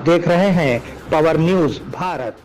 देख रहे हैं पावर न्यूज भारत।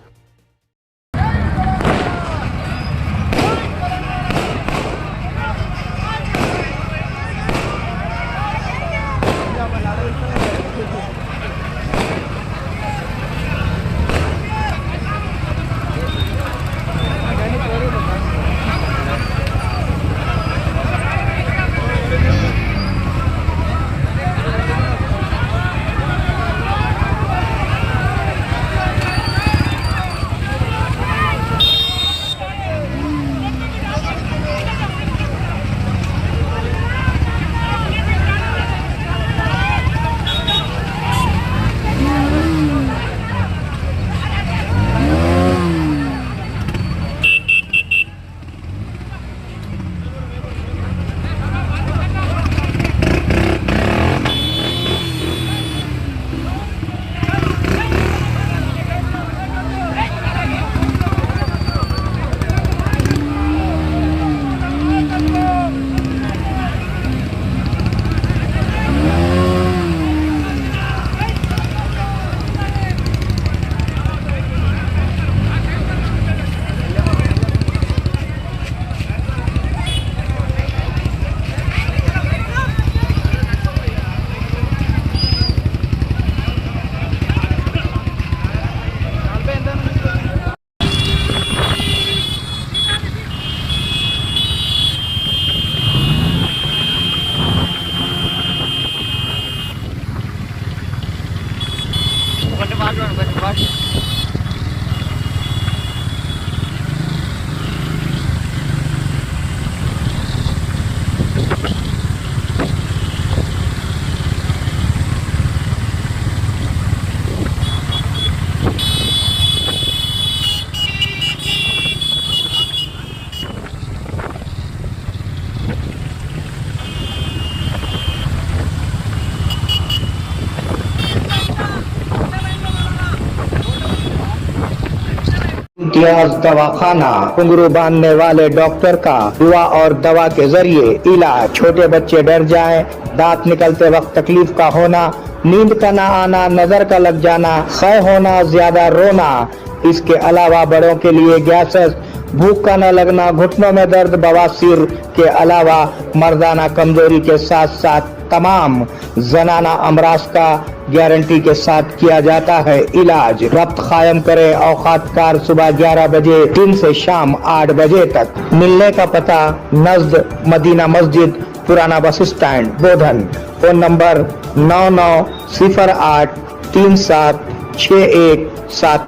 इम्तियाज दवाखाना, घुंघरू बांधने वाले डॉक्टर का दुआ और दवा के जरिए इलाज। छोटे बच्चे डर जाएं, दांत निकलते वक्त तकलीफ का होना, नींद का ना आना, नजर का लग जाना, क्षय होना, ज्यादा रोना। इसके अलावा बड़ों के लिए गैसेस, भूख का न लगना, घुटनों में दर्द, बवासीर के अलावा मर्दाना कमजोरी के साथ साथ तमाम जनाना अमराज का गारंटी के साथ किया जाता है इलाज। रब्त कायम करें औकात कार सुबह 11 बजे दिन से शाम 8 बजे तक। मिलने का पता नज़द मदीना मस्जिद, पुराना बस स्टैंड, बोधन। Phone number 9908376171।